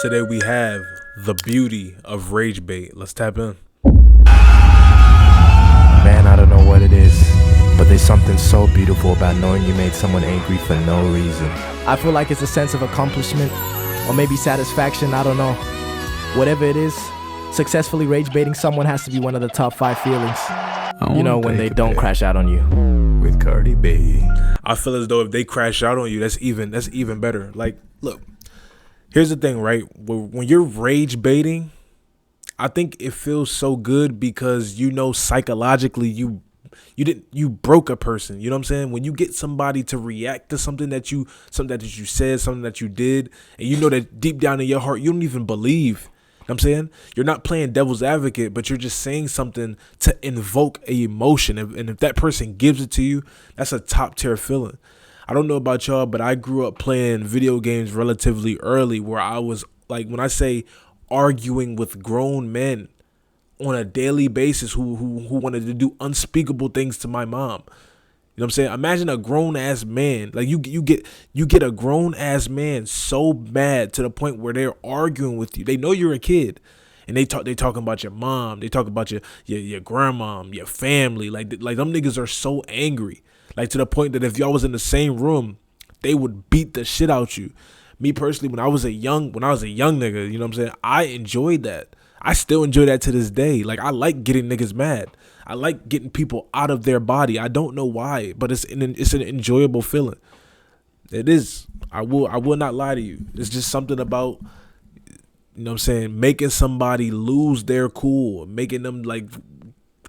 Today we have the beauty of rage bait. Let's tap in. Man, I don't know what it is, but there's something so beautiful about knowing you made someone angry for no reason. I feel like it's a sense of accomplishment, or maybe satisfaction, I don't know. Whatever it is, successfully rage baiting someone has to be one of the top 5 feelings. You know, when they don't crash out on you. With Cardi B. I feel as though if they crash out on you, that's even better. Like, look, here's the thing, right? When you're rage baiting, I think it feels so good because you know psychologically you broke a person. You know what I'm saying? When you get somebody to react to something that you said, something that you did, and you know that deep down in your heart you don't even believe. You know what I'm saying? You're not playing devil's advocate, but you're just saying something to invoke a emotion. And if that person gives it to you, that's a top tier feeling. I don't know about y'all, but I grew up playing video games relatively early where I was like, when I say arguing with grown men on a daily basis who wanted to do unspeakable things to my mom. You know what I'm saying? Imagine a grown ass man. Like you get a grown ass man so mad to the point where they're arguing with you. They know you're a kid. And they talking about your mom. They talk about your grandmom, your family. Like them niggas are so angry. Like to the point that if y'all was in the same room, they would beat the shit out you. Me personally, when I was a young nigga, you know what I'm saying? I enjoyed that. I still enjoy that to this day. Like I like getting niggas mad. I like getting people out of their body. I don't know why, but it's an enjoyable feeling. It is. I will not lie to you. It's just something about, you know what I'm saying, making somebody lose their cool, making them like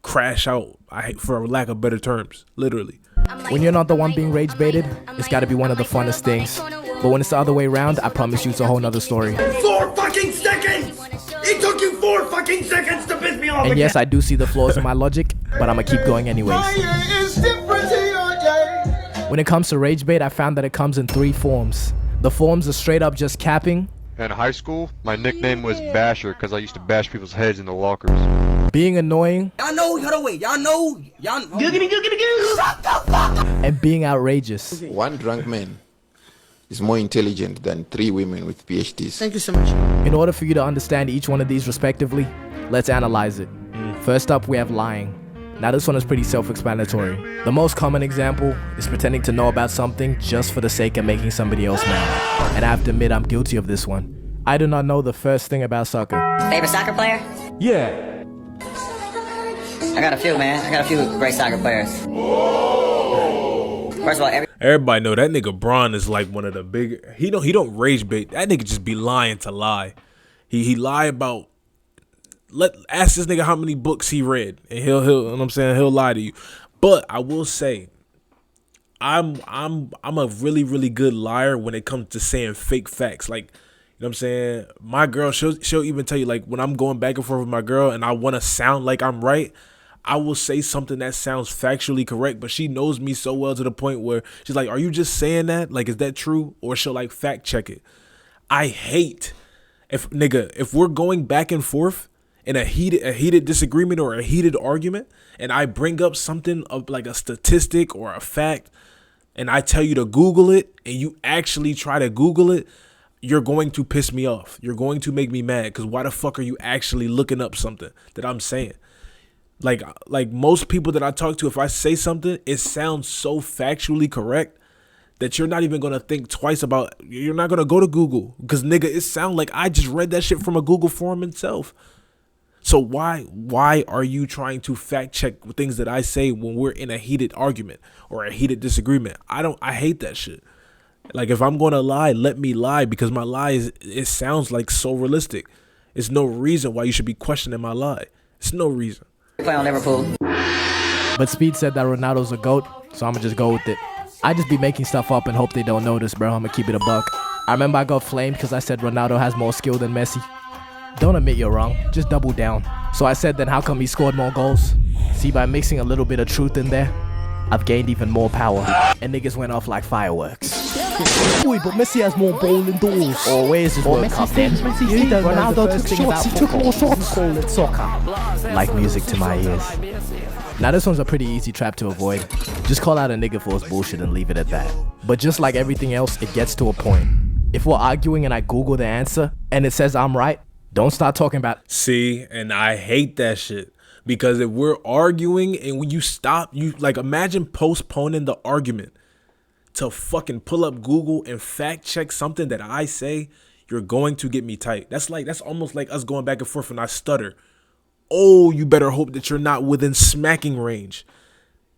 crash out. For lack of better terms, literally. When you're not the one being rage baited, it's got to be one of the funnest things. But when it's the other way around, I promise you it's a whole nother story. 4 fucking seconds! It took you 4 fucking seconds to piss me off And yes, I do see the flaws in my logic, but I'ma keep going anyways. When it comes to rage bait, I found that it comes in 3 forms. The forms are straight up just capping. In high school, my nickname was Basher because I used to bash people's heads in the lockers. Being annoying. Y'all know. And being outrageous. One drunk man is more intelligent than 3 women with PhDs. Thank you so much. In order for you to understand each one of these respectively, let's analyze it. First up, we have lying. Now this one is pretty self-explanatory. The most common example is pretending to know about something just for the sake of making somebody else mad. And I have to admit I'm guilty of this one. I do not know the first thing about soccer. Favorite soccer player? Yeah. I got a few, man. I got a few great soccer players. First of all, Everybody know that nigga Braun is like one of the big. He don't rage bait. That nigga just be lying to lie. He lie about. Ask this nigga how many books he read, and he'll you know what I'm saying, he'll lie to you. But I will say, I'm a really good liar when it comes to saying fake facts. Like, you know what I'm saying? My girl, she'll even tell you, like, when I'm going back and forth with my girl and I want to sound like I'm right, I will say something that sounds factually correct, but she knows me so well to the point where she's like, are you just saying that? Like, is that true? Or she'll like fact check it. I hate if we're going back and forth in a heated disagreement or a heated argument, and I bring up something of like a statistic or a fact, and I tell you to Google it, and you actually try to Google it, you're going to piss me off. You're going to make me mad, because why the fuck are you actually looking up something that I'm saying? Like most people that I talk to, if I say something, it sounds so factually correct that you're not even gonna think twice about. You're not gonna go to Google, because nigga, it sounds like I just read that shit from a Google form itself. So why are you trying to fact check things that I say when we're in a heated argument or a heated disagreement? I hate that shit. Like, if I'm gonna lie, let me lie, because my lie it sounds like so realistic. It's no reason why you should be questioning my lie. It's no reason. play on Liverpool. But Speed said that Ronaldo's a GOAT, so I'ma just go with it. I just be making stuff up and hope they don't notice, bro. I'ma keep it a buck. I remember I got flamed because I said Ronaldo has more skill than Messi. Don't admit you're wrong, just double down. So I said, then how come he scored more goals? See, by mixing a little bit of truth in there, I've gained even more power. And niggas went off like fireworks. Wait, but Messi has more ball indoors. Or where's his World Cup then? You don't know the first thing about football. Call it soccer. Like music to my ears. Now this one's a pretty easy trap to avoid. Just call out a nigga for his bullshit and leave it at that. But just like everything else, it gets to a point. If we're arguing and I Google the answer and it says I'm right, don't start talking about. See, and I hate that shit. Because if we're arguing and when you stop, you like imagine postponing the argument to fucking pull up Google and fact check something that I say, you're going to get me tight. That's almost like us going back and forth and I stutter. Oh, you better hope that you're not within smacking range.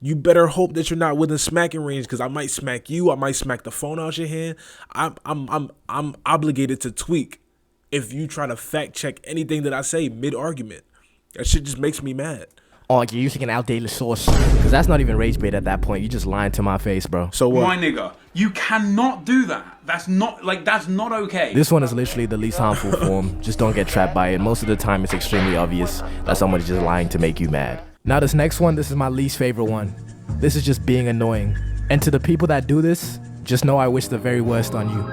You better hope that you're not within smacking range, because I might smack you. I might smack the phone out your hand. I'm obligated to tweak if you try to fact check anything that I say mid argument. That shit just makes me mad. Oh, you're using an outdated source. Because that's not even rage bait at that point. You just lying to my face, bro. So what? My nigga, you cannot do that. That's not okay. This one is literally the least harmful form. Just don't get trapped by it. Most of the time, it's extremely obvious that somebody's just lying to make you mad. Now, this next one, this is my least favorite one. This is just being annoying. And to the people that do this, just know I wish the very worst on you.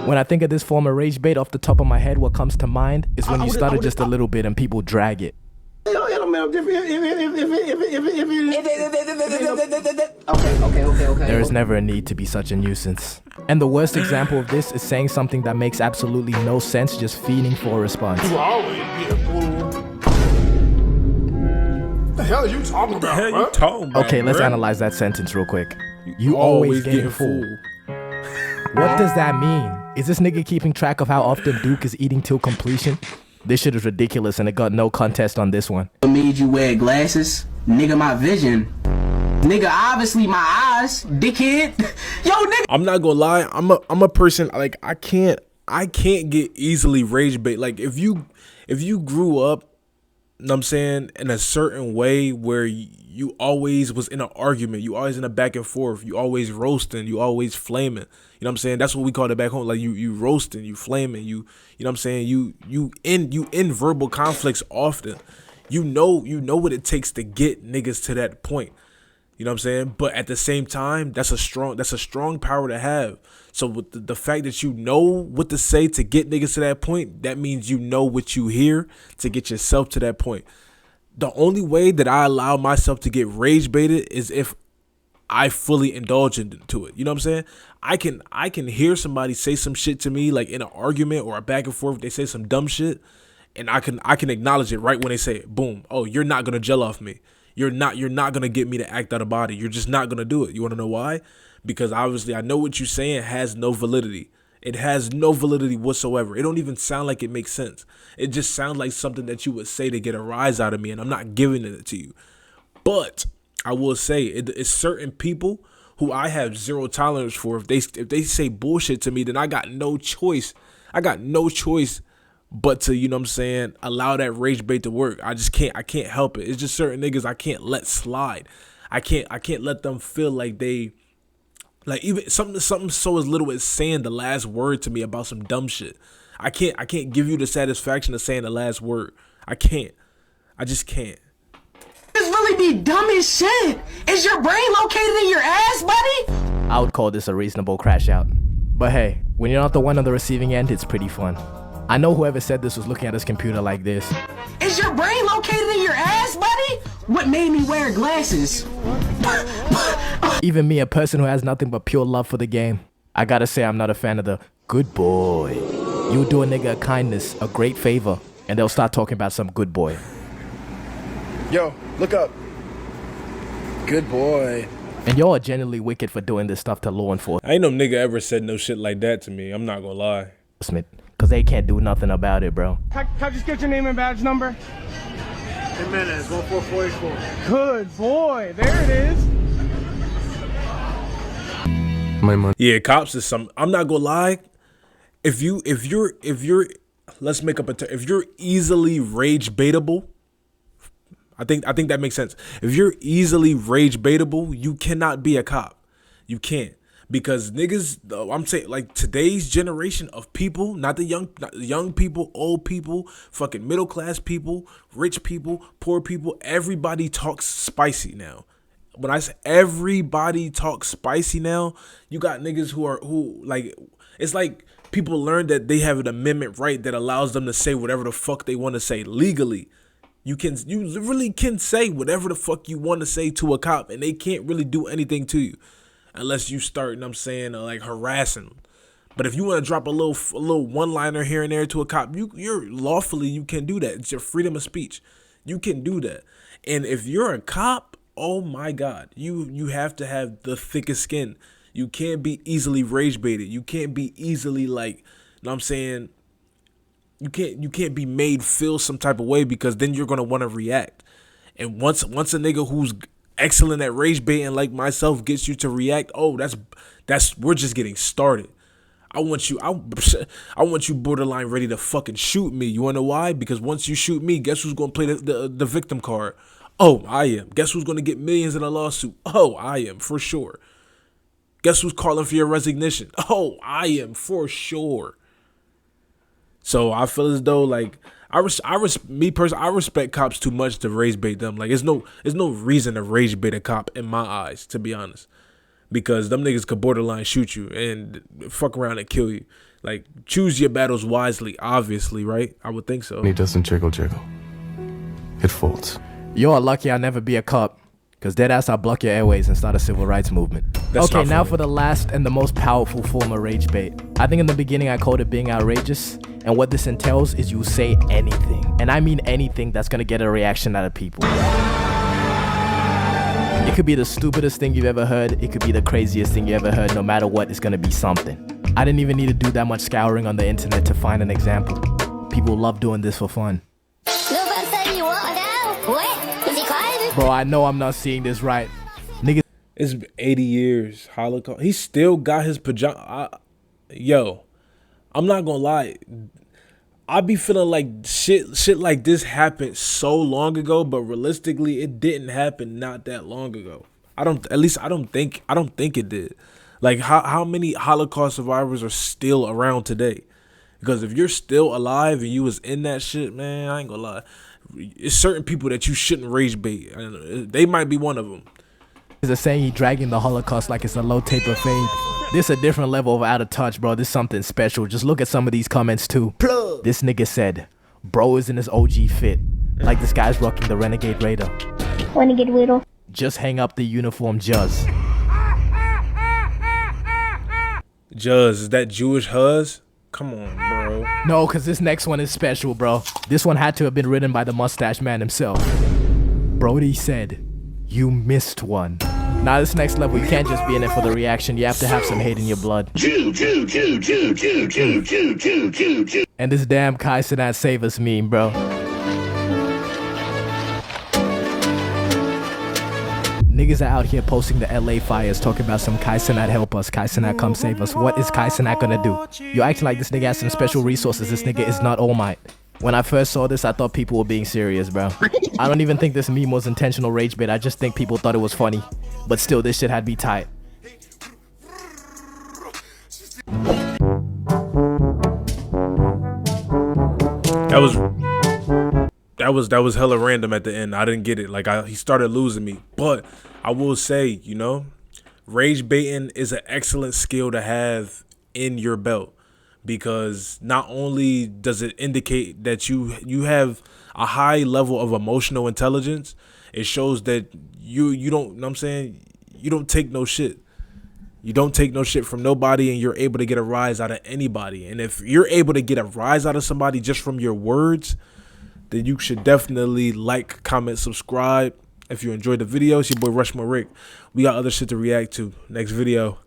When I think of this form of rage bait, off the top of my head, what comes to mind is when you stutter just a little bit and people drag it. Okay. There is never a need to be such a nuisance. And the worst example of this is saying something that makes absolutely no sense, just fiending for a response. What the hell are you talking about? Okay, let's analyze that sentence real quick. You always getting fooled. What does that mean? Is this nigga keeping track of how often Duke is eating till completion? This shit is ridiculous and it got no contest on this one. What made you wear glasses? Nigga, my vision. Nigga, obviously my eyes. Dickhead. Yo, nigga. I'm not gonna lie. I'm a person, like, I can't get easily rage bait. Like, if you grew up, you know what I'm saying, in a certain way where you always was in an argument, you always in a back and forth, you always roasting, you always flaming, you know what I'm saying? That's what we call it back home. Like, you roasting, you flaming, you know what I'm saying? You in verbal conflicts often. You know what it takes to get niggas to that point. You know what I'm saying? But at the same time, that's a strong power to have. So with the fact that you know what to say to get niggas to that point, that means you know what you hear to get yourself to that point. The only way that I allow myself to get rage baited is if I fully indulge into it. You know what I'm saying? I can hear somebody say some shit to me, like in an argument or a back and forth, they say some dumb shit, and I can acknowledge it right when they say it. Boom. Oh, you're not gonna gel off me. You're not gonna get me to act out of body. You're just not gonna do it. You wanna know why? Because obviously I know what you're saying has no validity. It has no validity whatsoever. It don't even sound like it makes sense. It just sounds like something that you would say to get a rise out of me, and I'm not giving it to you. But I will say it's certain people who I have zero tolerance for. If they say bullshit to me, then I got no choice. I got no choice but to, you know what I'm saying, allow that rage bait to work. I can't help it. It's just certain niggas I can't let slide. I can't let them feel like they, like, even something so as little as saying the last word to me about some dumb shit. I can't give you the satisfaction of saying the last word. I just can't. This really be dumb as shit. Is your brain located in your ass, buddy? I would call this a reasonable crash out. But hey, when you're not the one on the receiving end, it's pretty fun. I know whoever said this was looking at his computer like this. Is your brain located in your ass, buddy? What made me wear glasses? Even me, a person who has nothing but pure love for the game, I gotta say I'm not a fan of the good boy. You do a nigga a kindness, a great favor, and they'll start talking about some good boy. Yo, look up. Good boy. And y'all are genuinely wicked for doing this stuff to law enforcement. I ain't no nigga ever said no shit like that to me. I'm not gonna lie. Because they can't do nothing about it, bro. Can I just get your name and badge number? Jimenez, 14484. Good boy. There it is. My money. Yeah, cops is some. I'm not gonna lie. If you're, let's make up a term. If you're easily rage baitable, I think that makes sense. If you're easily rage baitable, you cannot be a cop. You can't. Because niggas, I'm saying, like, today's generation of people, not the young people, old people, fucking middle class people, rich people, poor people, everybody talks spicy now. When I say everybody talks spicy now, you got niggas who like, it's like people learn that they have an amendment right that allows them to say whatever the fuck they want to say legally. You really can say whatever the fuck you want to say to a cop, and they can't really do anything to you. Unless you start, you know what I'm saying, like harassing them. But if you want to drop a little one-liner here and there to a cop, you're lawfully, you can do that. It's your freedom of speech. You can do that. And if you're a cop, oh my God, you have to have the thickest skin. You can't be easily rage baited. You can't be easily, like, you know what I'm saying? You can't be made feel some type of way, because then you're gonna want to react. And once a nigga who's excellent at rage baiting like myself gets you to react, oh, that's we're just getting started. I want you borderline ready to fucking shoot me. You wanna know why? Because once you shoot me, guess who's gonna play the victim card? Oh, I am. Guess who's gonna get millions in a lawsuit? Oh, I am, for sure. Guess who's calling for your resignation? Oh, I am, for sure. So I feel as though, like, I respect cops too much to rage bait them. Like, there's no reason to rage bait a cop in my eyes, to be honest, because them niggas could borderline shoot you and fuck around and kill you. Like, choose your battles wisely, obviously, right? I would think so. It doesn't jiggle. It folds. You're lucky I'll never be a cop, because deadass I'll block your airways and start a civil rights movement. That's okay, now funny. for the last and the most powerful form of rage bait. I think in the beginning I called it being outrageous, and what this entails is you say anything, and I mean anything that's gonna get a reaction out of people. It could be the stupidest thing you've ever heard, it could be the craziest thing you ever heard. No matter what, it's gonna be something. I didn't even need to do that much scouring on the internet to find an example. People love doing this for fun. Bro, I know I'm not seeing this right. Nigga, it's 80 years, Holocaust. He still got his pajama. Yo, I'm not gonna lie. I be feeling like shit like this happened so long ago, but realistically, it didn't happen not that long ago. I don't think it did. Like, how many Holocaust survivors are still around today? Because if you're still alive and you was in that shit, man, I ain't gonna lie. It's certain people that you shouldn't rage bait. They might be one of them. is a saying he dragging the Holocaust like it's a low taper fade. This a different level of out of touch, bro. This something special. Just look at some of these comments too. This nigga said, bro is in his OG fit. Like this guy's rocking the Renegade Raider. Renegade Raider. Just hang up the uniform, Juz. Juz, is that Jewish Huz? Come on, bro. No, because this next one is special, bro. This one had to have been written by the mustache man himself. Brody said, you missed one. Now this next level, you can't just be in it for the reaction. You have to have some hate in your blood. And this damn Kai Cenat save us meme, bro. Niggas are out here posting the LA fires, talking about some Kai Cenat help us, Kai Cenat come save us. What is Kai Cenat gonna do? You're acting like this nigga has some special resources. This nigga is not All Might. When I first saw this, I thought people were being serious, bro. I don't even think this meme was intentional rage bait. I just think people thought it was funny. But still, this shit had me tight. That was hella random at the end. I didn't get it. Like, he started losing me. But I will say, you know, rage baiting is an excellent skill to have in your belt, because not only does it indicate that you have a high level of emotional intelligence, it shows that you don't, you know what I'm saying, you don't take no shit. You don't take no shit from nobody, and you're able to get a rise out of anybody. And if you're able to get a rise out of somebody just from your words, then you should definitely like, comment, subscribe. If you enjoyed the video, it's your boy RushMoreRick. We got other shit to react to. Next video.